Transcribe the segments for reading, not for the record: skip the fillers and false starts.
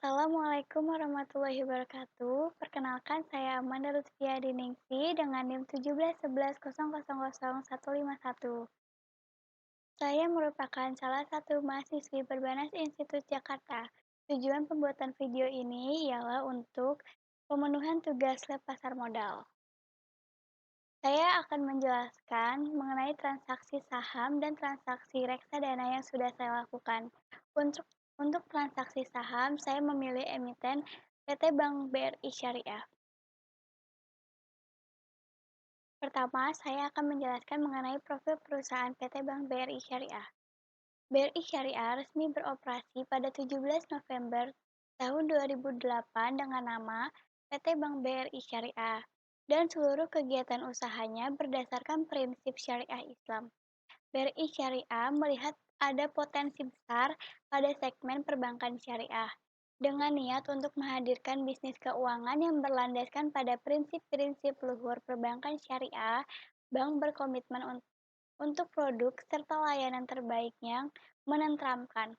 Assalamualaikum warahmatullahi wabarakatuh. Perkenalkan saya Amanda Lutfia Diningsi dengan NIM 1711000151. Saya merupakan salah satu mahasiswi berbanas Institut Jakarta. Tujuan pembuatan video ini ialah untuk pemenuhan tugas lab pasar modal. Saya akan menjelaskan mengenai transaksi saham dan transaksi reksadana yang sudah saya lakukan. Untuk transaksi saham, saya memilih emiten PT Bank BRI Syariah. Pertama, saya akan menjelaskan mengenai profil perusahaan PT Bank BRI Syariah. BRI Syariah resmi beroperasi pada 17 November tahun 2008 dengan nama PT Bank BRI Syariah dan seluruh kegiatan usahanya berdasarkan prinsip syariah Islam. BRI Syariah melihat ada potensi besar pada segmen perbankan syariah, dengan niat untuk menghadirkan bisnis keuangan yang berlandaskan pada prinsip-prinsip luhur perbankan syariah. Bank berkomitmen untuk produk serta layanan terbaik yang menenteramkan.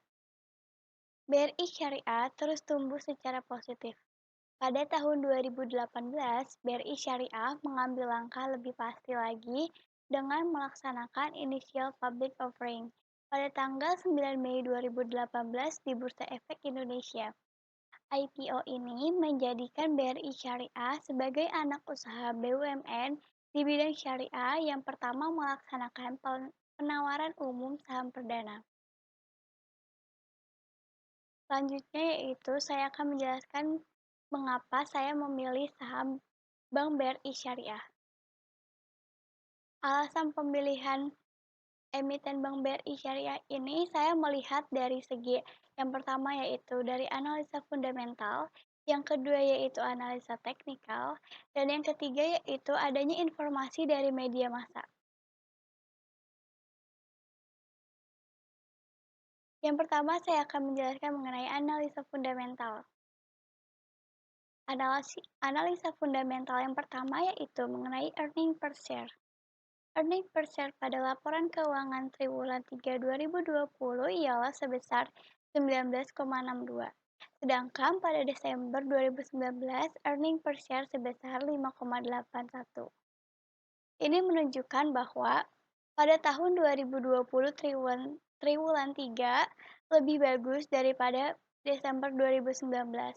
BRI Syariah terus tumbuh secara positif. Pada tahun 2018, BRI Syariah mengambil langkah lebih pasti lagi dengan melaksanakan initial public offering pada tanggal 9 Mei 2018 di Bursa Efek Indonesia. IPO ini menjadikan BRI Syariah sebagai anak usaha BUMN di bidang syariah yang pertama melaksanakan penawaran umum saham perdana. Selanjutnya yaitu saya akan menjelaskan mengapa saya memilih saham Bank BRI Syariah. Alasan pemilihan emiten Bank BRI Syariah ini saya melihat dari segi yang pertama yaitu dari analisa fundamental, yang kedua yaitu analisa teknikal, dan yang ketiga yaitu adanya informasi dari media massa. Yang pertama saya akan menjelaskan mengenai analisa fundamental. Analisa fundamental yang pertama yaitu mengenai earning per share. Earning per share pada laporan keuangan triwulan 3 2020 ialah sebesar 19,62. Sedangkan pada Desember 2019, earning per share sebesar 5,81. Ini menunjukkan bahwa pada tahun 2020 triwulan 3 lebih bagus daripada Desember 2019.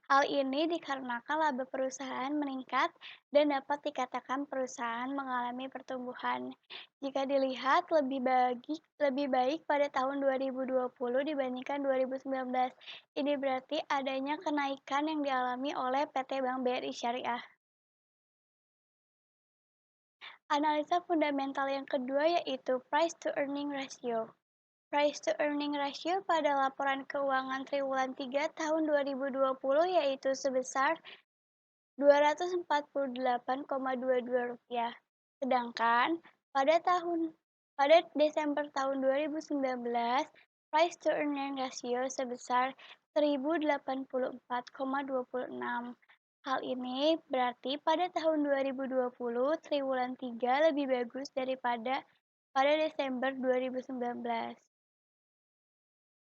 Hal ini dikarenakan laba perusahaan meningkat dan dapat dikatakan perusahaan mengalami pertumbuhan. Jika dilihat lebih baik pada tahun 2020 dibandingkan 2019, ini berarti adanya kenaikan yang dialami oleh PT Bank BRI Syariah. Analisa fundamental yang kedua yaitu price to earning ratio. Price to earning ratio pada laporan keuangan triwulan 3 tahun 2020 yaitu sebesar Rp248,22. Sedangkan pada Desember tahun 2019, price to earning ratio sebesar 1084,26. Hal ini berarti pada tahun 2020 triwulan 3 lebih bagus daripada pada Desember 2019.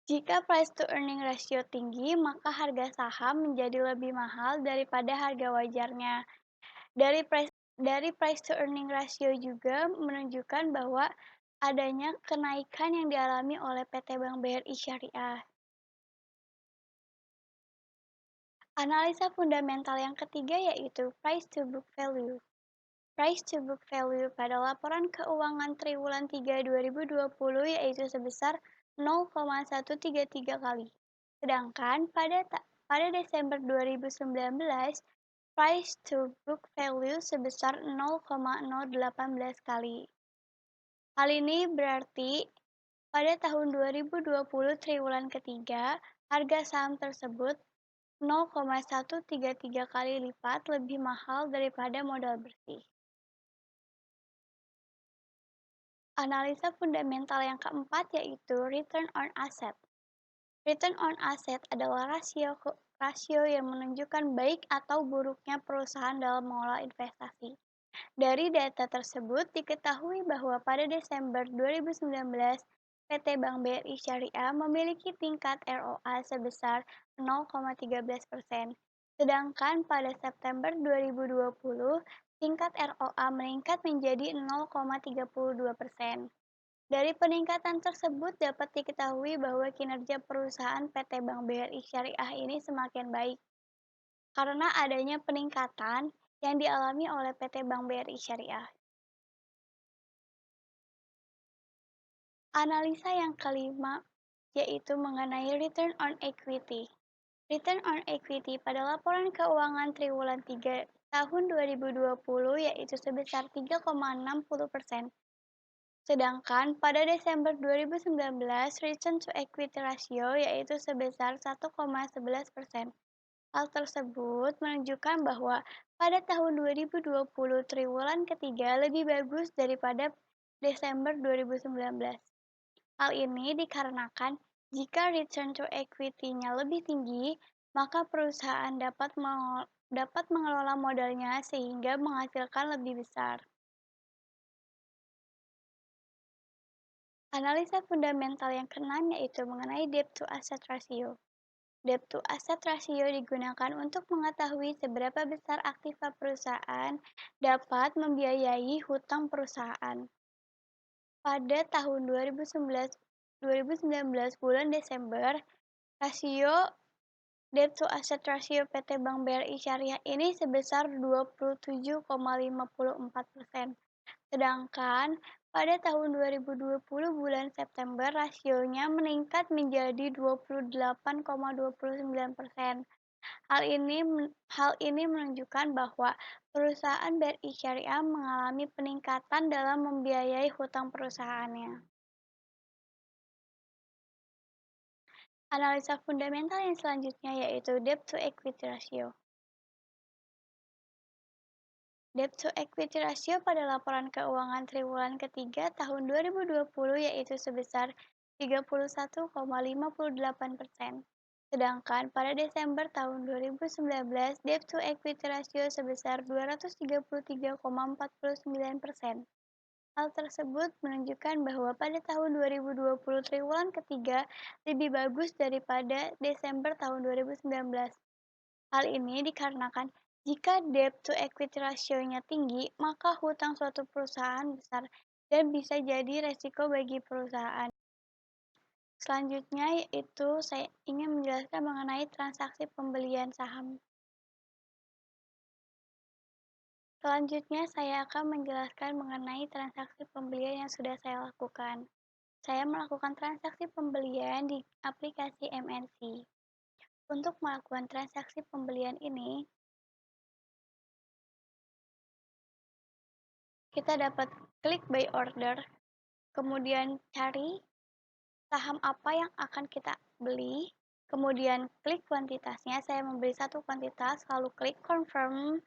Jika price to earning ratio tinggi, maka harga saham menjadi lebih mahal daripada harga wajarnya. Dari price to earning ratio juga menunjukkan bahwa adanya kenaikan yang dialami oleh PT Bank BRI Syariah. Analisa fundamental yang ketiga yaitu price to book value. Price to book value pada laporan keuangan triwulan 3 2020 yaitu sebesar 0,133 kali. Sedangkan pada Desember 2019, price to book value sebesar 0,018 kali. Hal ini berarti pada tahun 2020 triwulan ketiga, harga saham tersebut 0,133 kali lipat lebih mahal daripada modal bersih. Analisa fundamental yang keempat yaitu return on asset. Return on asset adalah rasio yang menunjukkan baik atau buruknya perusahaan dalam mengelola investasi. Dari data tersebut diketahui bahwa pada Desember 2019, PT Bank BRI Syariah memiliki tingkat ROA sebesar 0,13%, sedangkan pada September 2020 tingkat ROA meningkat menjadi 0,32%. Dari peningkatan tersebut dapat diketahui bahwa kinerja perusahaan PT Bank BRI Syariah ini semakin baik karena adanya peningkatan yang dialami oleh PT Bank BRI Syariah. Analisa yang kelima yaitu mengenai return on equity. Return on equity pada laporan keuangan triwulan 3 tahun 2020 yaitu sebesar 3,60%. Sedangkan pada Desember 2019, return to equity ratio yaitu sebesar 1,11%. Hal tersebut menunjukkan bahwa pada tahun 2020 triwulan ketiga lebih bagus daripada Desember 2019. Hal ini dikarenakan jika return to equity-nya lebih tinggi, maka perusahaan dapat mengelola modalnya sehingga menghasilkan lebih besar. Analisa fundamental yang keenam yaitu mengenai debt to asset ratio. Debt to asset ratio digunakan untuk mengetahui seberapa besar aktiva perusahaan dapat membiayai hutang perusahaan. Pada tahun 2019 bulan Desember, rasio debt to asset ratio PT Bank BRI Syariah ini sebesar 27,54%. Sedangkan pada tahun 2020 bulan September rasionya meningkat menjadi 28,29%. Hal ini menunjukkan bahwa perusahaan BRI Syariah mengalami peningkatan dalam membiayai hutang perusahaannya. Analisa fundamental yang selanjutnya yaitu debt to equity ratio. Debt to equity ratio pada laporan keuangan triwulan ketiga tahun 2020 yaitu sebesar 31,58%. Sedangkan pada Desember tahun 2019, debt to equity ratio sebesar 233,49%. Hal tersebut menunjukkan bahwa pada tahun 2020 triwulan ketiga lebih bagus daripada Desember tahun 2019. Hal ini dikarenakan jika debt to equity ratio-nya tinggi, maka hutang suatu perusahaan besar dan bisa jadi resiko bagi perusahaan. Selanjutnya yaitu saya ingin menjelaskan mengenai transaksi pembelian saham. Selanjutnya saya akan menjelaskan mengenai transaksi pembelian yang sudah saya lakukan. Saya melakukan transaksi pembelian di aplikasi MNC. Untuk melakukan transaksi pembelian ini, kita dapat klik buy order, kemudian cari saham apa yang akan kita beli, kemudian klik kuantitasnya, saya membeli satu kuantitas, lalu klik confirm,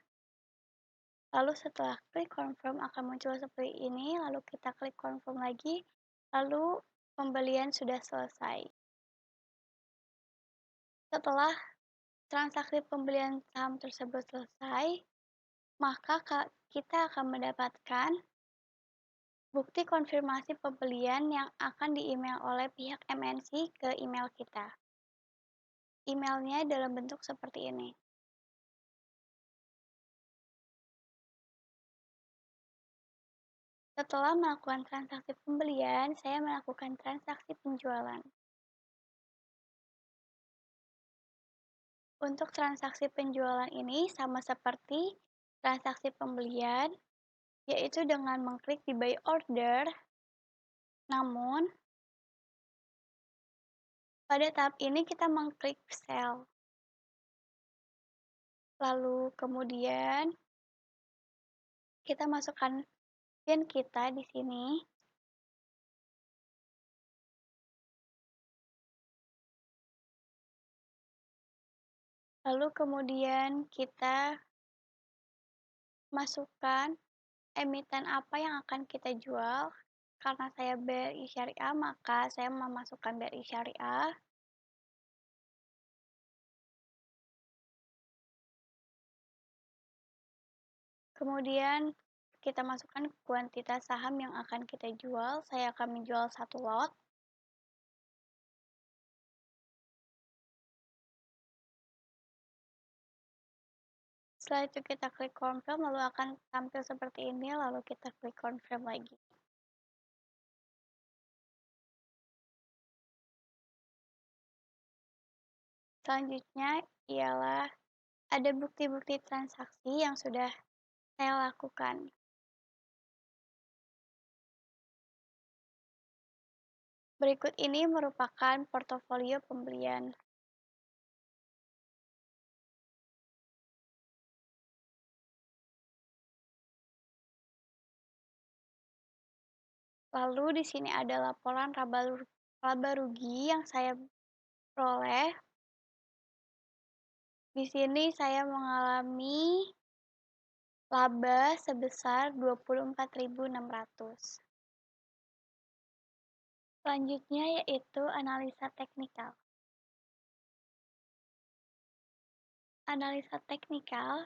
lalu setelah klik confirm akan muncul seperti ini, lalu kita klik confirm lagi, lalu pembelian sudah selesai. Setelah transaksi pembelian saham tersebut selesai, maka kita akan mendapatkan bukti konfirmasi pembelian yang akan di-email oleh pihak MNC ke email kita. Emailnya dalam bentuk seperti ini. Setelah melakukan transaksi pembelian, saya melakukan transaksi penjualan. Untuk transaksi penjualan ini sama seperti transaksi pembelian, yaitu dengan mengklik di buy order, namun pada tahap ini kita mengklik sell. Lalu kemudian kita masukkan PIN kita di sini. Lalu kemudian kita masukkan emiten apa yang akan kita jual. Karena saya BRI Syariah, maka saya memasukkan BRI Syariah. Kemudian kita masukkan kuantitas saham yang akan kita jual. Saya akan menjual satu lot. Setelah itu kita klik confirm lalu akan tampil seperti ini, lalu kita klik confirm lagi. Selanjutnya ialah ada bukti-bukti transaksi yang sudah saya lakukan. Berikut ini merupakan portofolio pembelian. Lalu di sini ada laporan laba rugi yang saya peroleh. Di sini saya mengalami laba sebesar 24.600. Selanjutnya yaitu analisa teknikal. Analisa teknikal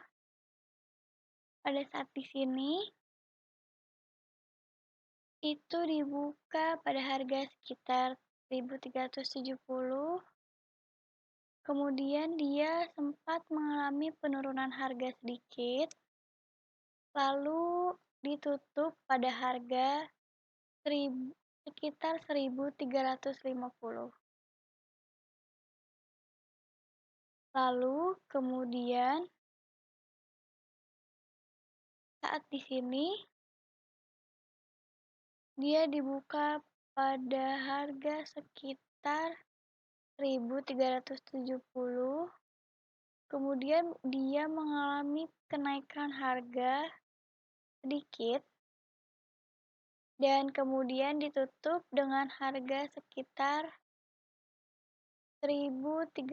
pada saat di sini itu dibuka pada harga sekitar 1.370. Kemudian dia sempat mengalami penurunan harga sedikit, lalu ditutup pada harga sekitar 1.350. Lalu kemudian saat di sini dia dibuka pada harga sekitar 1.370. Kemudian dia mengalami kenaikan harga sedikit dan kemudian ditutup dengan harga sekitar 1.375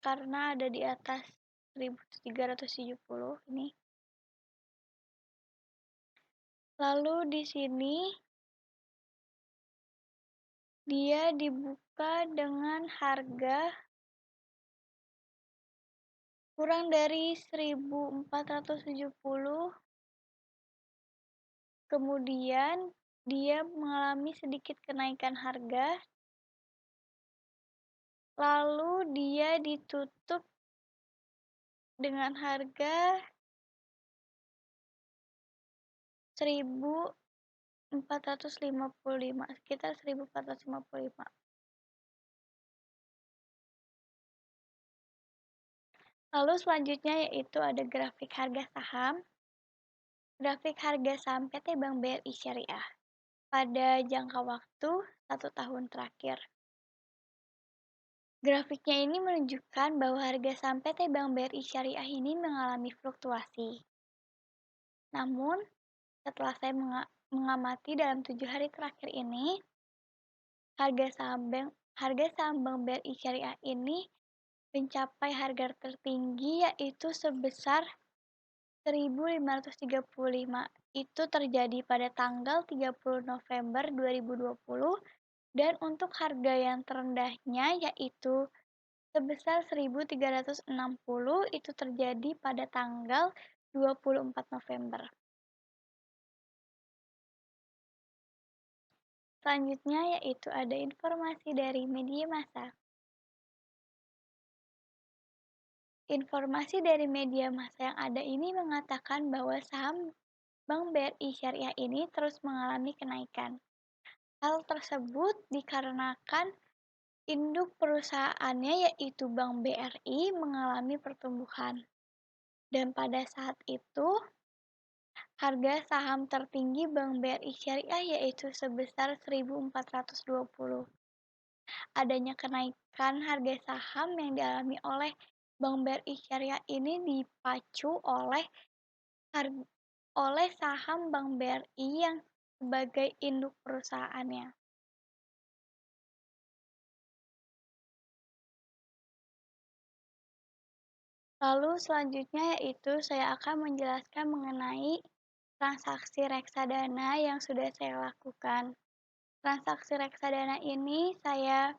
karena ada di atas 1.370 ini. Lalu di sini dia dibuka dengan harga kurang dari 1.470. Kemudian dia mengalami sedikit kenaikan harga. Lalu dia ditutup dengan harga 1.455, sekitar 1.455. Lalu selanjutnya yaitu ada grafik harga saham. Grafik harga saham PT Bank BRI Syariah pada jangka waktu 1 tahun terakhir. Grafiknya ini menunjukkan bahwa harga saham PT Bank BRI Syariah ini mengalami fluktuasi. Namun, setelah saya mengamati dalam 7 hari terakhir ini, harga saham Bank BRI Syariah ini mencapai harga tertinggi yaitu sebesar 1.535. Itu terjadi pada tanggal 30 November 2020 dan untuk harga yang terendahnya yaitu sebesar 1.360 itu terjadi pada tanggal 24 November. Selanjutnya yaitu ada informasi dari media massa. Informasi dari media massa yang ada ini mengatakan bahwa saham Bank BRI Syariah ini terus mengalami kenaikan. Hal tersebut dikarenakan induk perusahaannya yaitu Bank BRI mengalami pertumbuhan. Dan pada saat itu, harga saham tertinggi Bank BRI Syariah yaitu sebesar 1.420. Adanya kenaikan harga saham yang dialami oleh Bank BRI Syariah ini dipacu oleh saham Bank BRI yang sebagai induk perusahaannya. Lalu selanjutnya yaitu saya akan menjelaskan mengenai transaksi reksadana yang sudah saya lakukan. Transaksi reksadana ini saya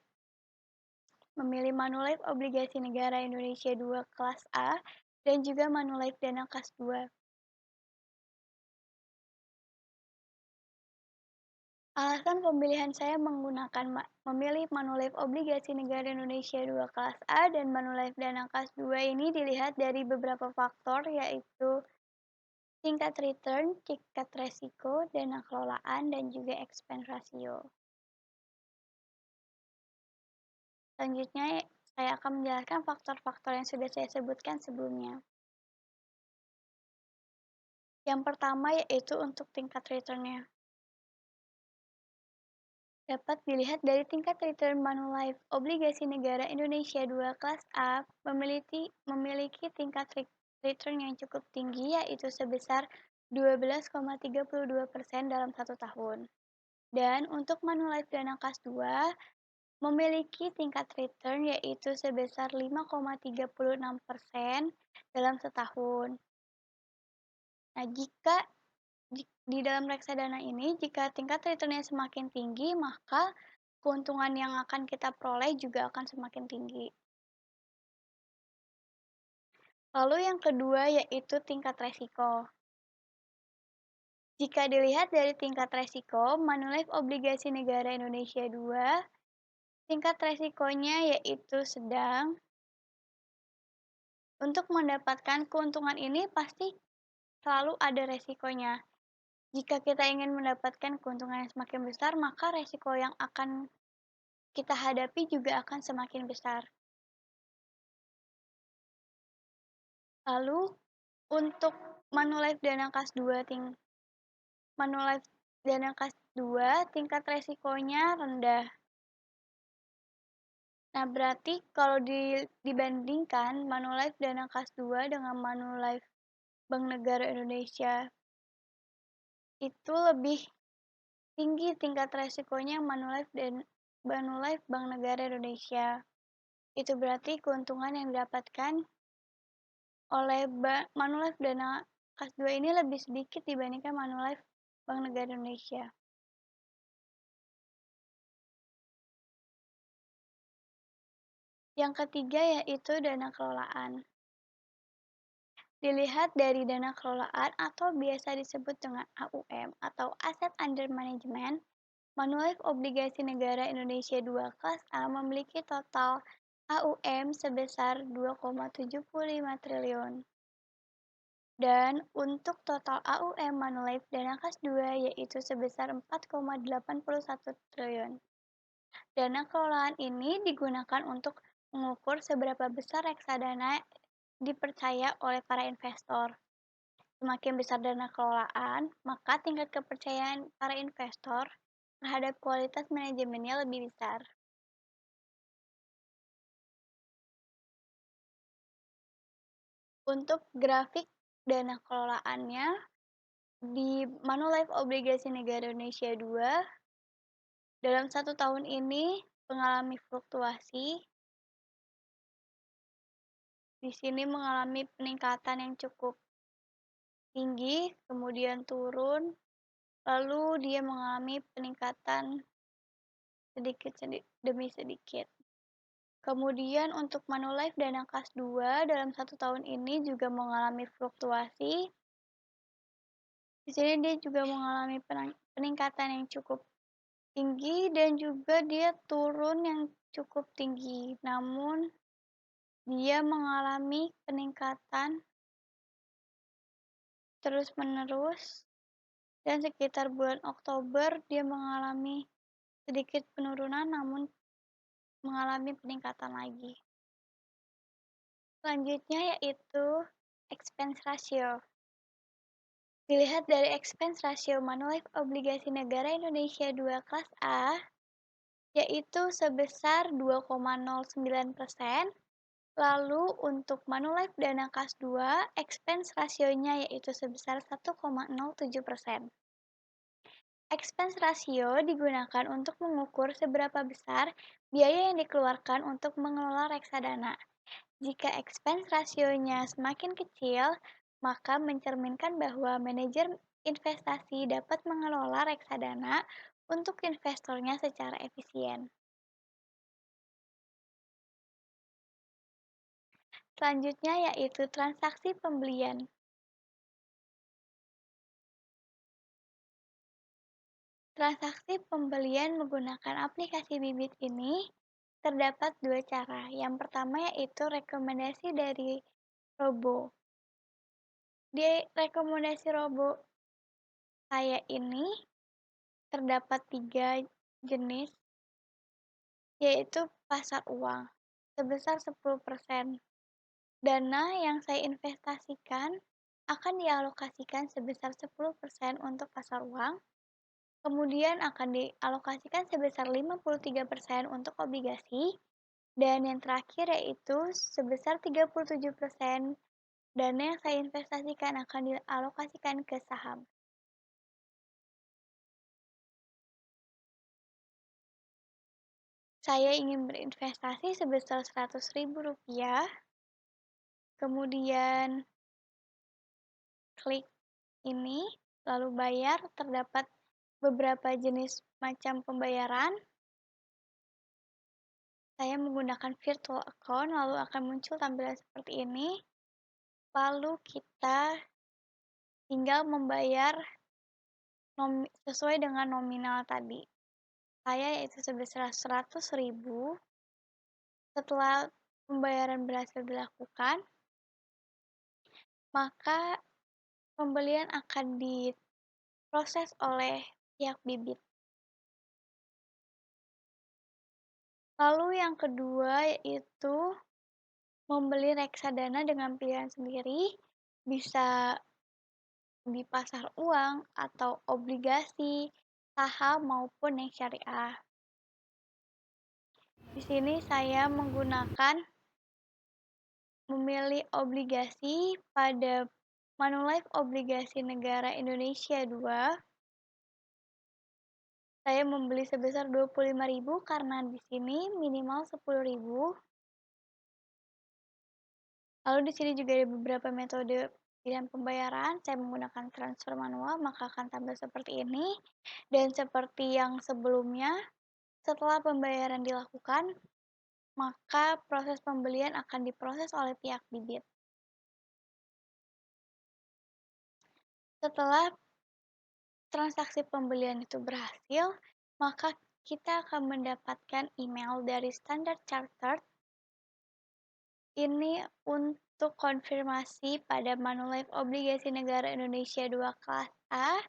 memilih Manulife Obligasi Negara Indonesia 2 kelas A dan juga Manulife Dana kelas 2. Alasan pemilihan saya menggunakan memilih Manulife Obligasi Negara Indonesia 2 kelas A dan Manulife Dana Kas 2 ini dilihat dari beberapa faktor, yaitu tingkat return, tingkat resiko, dana kelolaan, dan juga expense ratio. Selanjutnya, saya akan menjelaskan faktor-faktor yang sudah saya sebutkan sebelumnya. Yang pertama yaitu untuk tingkat return-nya. Dapat dilihat dari tingkat return Manulife Obligasi Negara Indonesia 2 kelas A memiliki tingkat return yang cukup tinggi, yaitu sebesar 12,32% dalam 1 tahun. Dan untuk Manulife Dana Kas 2 memiliki tingkat return yaitu sebesar 5,36% dalam setahun. Nah, jika di dalam reksadana ini, jika tingkat returnnya semakin tinggi, maka keuntungan yang akan kita peroleh juga akan semakin tinggi. Lalu yang kedua yaitu tingkat resiko. Jika dilihat dari tingkat resiko, Manulife Obligasi Negara Indonesia 2, tingkat resikonya yaitu sedang. Untuk mendapatkan keuntungan ini pasti selalu ada resikonya. Jika kita ingin mendapatkan keuntungan yang semakin besar, maka resiko yang akan kita hadapi juga akan semakin besar. Lalu untuk Manulife Dana Kas 2 Manulife Dana Kas 2 tingkat resikonya rendah. Nah, berarti kalau dibandingkan Manulife Dana Kas 2 dengan Manulife Bank Negara Indonesia, itu lebih tinggi tingkat resikonya Manulife Bank Negara Indonesia. Itu berarti keuntungan yang didapatkan oleh Manulife Dana Kas 2 ini lebih sedikit dibandingkan Manulife Bank Negara Indonesia. Yang ketiga yaitu dana kelolaan. Dilihat dari dana kelolaan atau biasa disebut dengan AUM atau Asset Under Management, Manulife Obligasi Negara Indonesia 2 kelas A memiliki total AUM sebesar 2,75 triliun. Dan untuk total AUM Manulife Dana Kas 2 yaitu sebesar 4,81 triliun. Dana kelolaan ini digunakan untuk mengukur seberapa besar reksadana dipercaya oleh para investor. Semakin besar dana kelolaan, maka tingkat kepercayaan para investor terhadap kualitas manajemennya lebih besar. Untuk grafik dana kelolaannya, di Manulife Obligasi Negara Indonesia 2, dalam 1 tahun ini mengalami fluktuasi. Di sini mengalami peningkatan yang cukup tinggi, kemudian turun, lalu dia mengalami peningkatan sedikit demi sedikit. Kemudian untuk Manulife Dana Kas 2 dalam 1 tahun ini juga mengalami fluktuasi. Di sini dia juga mengalami peningkatan yang cukup tinggi dan juga dia turun yang cukup tinggi. Namun dia mengalami peningkatan terus-menerus dan sekitar bulan Oktober dia mengalami sedikit penurunan namun mengalami peningkatan lagi. Selanjutnya yaitu expense ratio. Dilihat dari expense ratio Manulife Obligasi Negara Indonesia 2 kelas A, yaitu sebesar 2,09%. Lalu untuk Manulife Dana Kas 2, expense rasionya yaitu sebesar 1,07%. Expense ratio digunakan untuk mengukur seberapa besar biaya yang dikeluarkan untuk mengelola reksadana. Jika expense rasionya semakin kecil, maka mencerminkan bahwa manajer investasi dapat mengelola reksadana untuk investornya secara efisien. Selanjutnya yaitu transaksi pembelian. Transaksi pembelian menggunakan aplikasi bibit ini terdapat dua cara. Yang pertama yaitu rekomendasi dari Robo. Di rekomendasi Robo saya ini terdapat 3 jenis, yaitu pasar uang sebesar 10%. Dana yang saya investasikan akan dialokasikan sebesar 10% untuk pasar uang, kemudian akan dialokasikan sebesar 53% untuk obligasi, dan yang terakhir yaitu sebesar 37% dana yang saya investasikan akan dialokasikan ke saham. Saya ingin berinvestasi sebesar Rp100.000, kemudian klik ini, lalu bayar. Terdapat beberapa jenis macam pembayaran. Saya menggunakan virtual account, lalu akan muncul tampilan seperti ini. Lalu kita tinggal membayar sesuai dengan nominal tadi. Saya yaitu sebesar 100.000. Setelah pembayaran berhasil dilakukan, maka pembelian akan diproses oleh pihak bibit. Lalu yang kedua yaitu membeli reksadana dengan pilihan sendiri, bisa di pasar uang atau obligasi, saham maupun yang syariah. Di sini saya memilih obligasi pada Manulife Obligasi Negara Indonesia 2. Saya membeli sebesar 25.000 karena di sini minimal 10.000. Lalu di sini juga ada beberapa metode pilihan pembayaran. Saya menggunakan transfer manual, maka akan tampil seperti ini. Dan seperti yang sebelumnya, setelah pembayaran dilakukan, maka proses pembelian akan diproses oleh pihak bibit. Setelah transaksi pembelian itu berhasil, maka kita akan mendapatkan email dari Standard Chartered. Ini untuk konfirmasi pada Manulife Obligasi Negara Indonesia 2 kelas A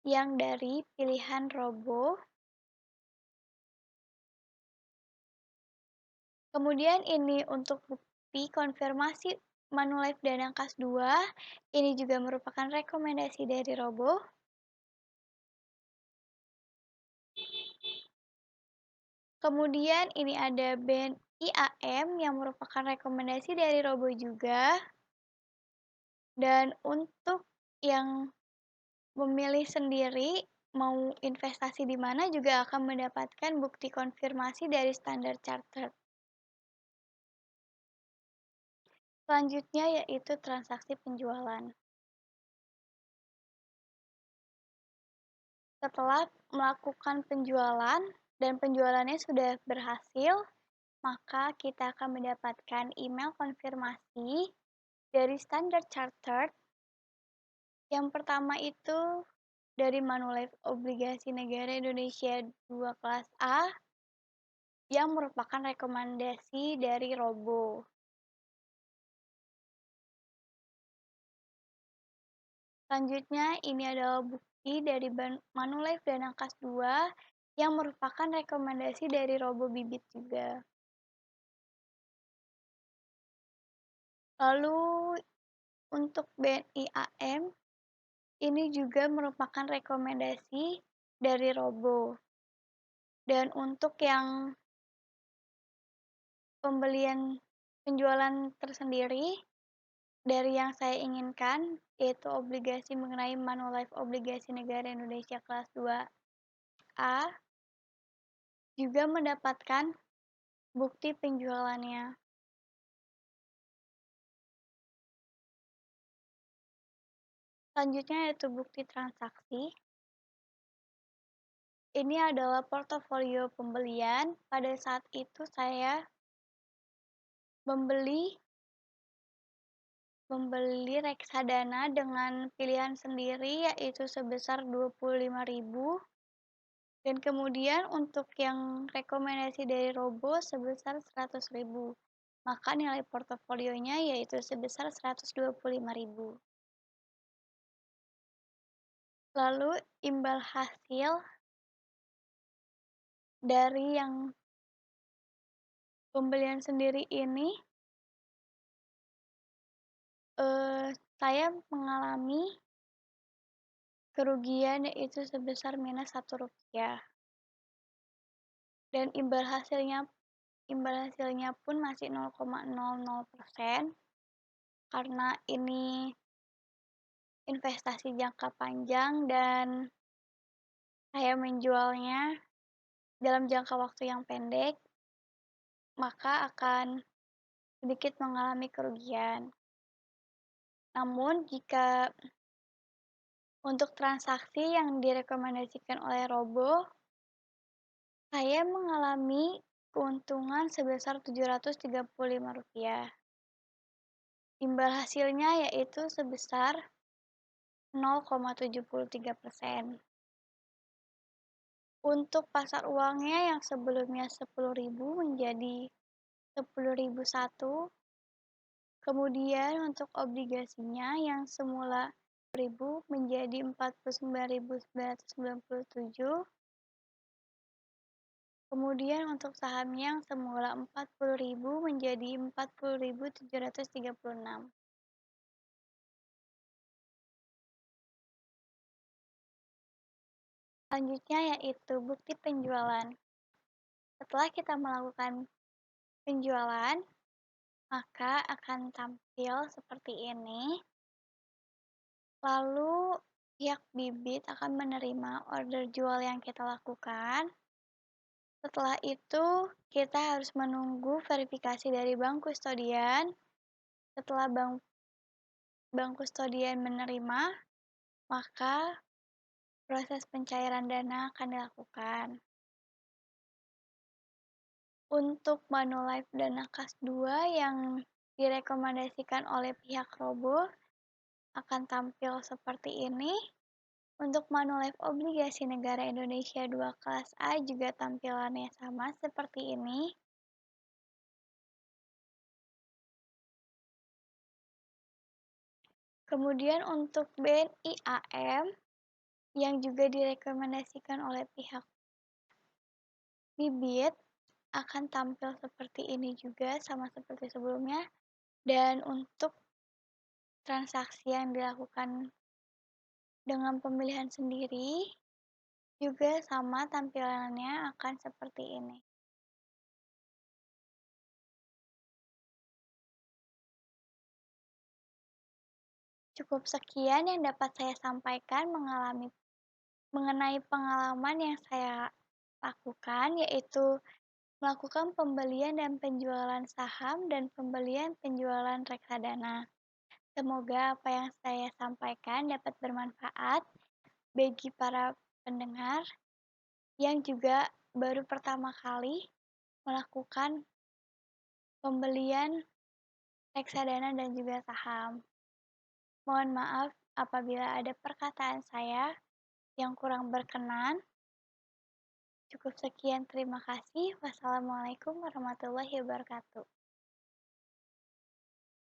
yang dari pilihan Robo. Kemudian ini untuk bukti konfirmasi Manulife Dana Kas 2. Ini juga merupakan rekomendasi dari Robo. Kemudian ini ada BNI AM yang merupakan rekomendasi dari Robo juga. Dan untuk yang memilih sendiri mau investasi di mana juga akan mendapatkan bukti konfirmasi dari Standard Chartered. Selanjutnya yaitu transaksi penjualan. Setelah melakukan penjualan dan penjualannya sudah berhasil, maka kita akan mendapatkan email konfirmasi dari Standard Chartered. Yang pertama itu dari Manulife Obligasi Negara Indonesia 2 kelas A yang merupakan rekomendasi dari Robo. Selanjutnya ini adalah bukti dari Manulife Dana Kas 2 yang merupakan rekomendasi dari Robo Bibit juga. Lalu untuk BNI AM ini juga merupakan rekomendasi dari Robo. Dan untuk yang penjualan tersendiri dari yang saya inginkan yaitu obligasi mengenai Manulife Obligasi Negara Indonesia kelas 2A juga mendapatkan bukti penjualannya. Selanjutnya yaitu bukti transaksi. Ini adalah portofolio pembelian. Pada saat itu saya membeli reksadana dengan pilihan sendiri yaitu sebesar 25.000. Dan kemudian untuk yang rekomendasi dari Robo sebesar 100.000, maka nilai portofolionya yaitu sebesar 125.000. Lalu imbal hasil dari yang pembelian sendiri ini, saya mengalami kerugian yaitu sebesar minus Rp1 dan imbal hasilnya pun masih 0,00% karena ini investasi jangka panjang dan saya menjualnya dalam jangka waktu yang pendek, maka akan sedikit mengalami kerugian. Namun jika untuk transaksi yang direkomendasikan oleh Robo, saya mengalami keuntungan sebesar Rp735. Imbal hasilnya yaitu sebesar 0,73%. Untuk pasar uangnya yang sebelumnya 10.000 menjadi 10.001, kemudian untuk obligasinya yang semula 10.000 menjadi 49.997, kemudian untuk sahamnya yang semula 40.000 menjadi 40.736. Selanjutnya yaitu bukti penjualan. Setelah kita melakukan penjualan, maka akan tampil seperti ini. Lalu pihak bibit akan menerima order jual yang kita lakukan. Setelah itu, kita harus menunggu verifikasi dari bank kustodian. Setelah bank kustodian menerima, maka proses pencairan dana akan dilakukan. Untuk Manulife Dana Kas 2 yang direkomendasikan oleh pihak Robo akan tampil seperti ini. Untuk Manulife Obligasi Negara Indonesia 2 kelas A juga tampilannya sama seperti ini. Kemudian untuk BNI AM yang juga direkomendasikan oleh pihak bibit akan tampil seperti ini juga sama seperti sebelumnya. Dan untuk transaksi yang dilakukan dengan pemilihan sendiri juga sama tampilannya akan seperti ini. Cukup sekian yang dapat saya sampaikan mengenai pengalaman yang saya lakukan, yaitu melakukan pembelian dan penjualan saham dan pembelian penjualan reksadana. Semoga apa yang saya sampaikan dapat bermanfaat bagi para pendengar yang juga baru pertama kali melakukan pembelian reksadana dan juga saham. Mohon maaf apabila ada perkataan saya yang kurang berkenan. Cukup sekian, terima kasih. Wassalamualaikum warahmatullahi wabarakatuh.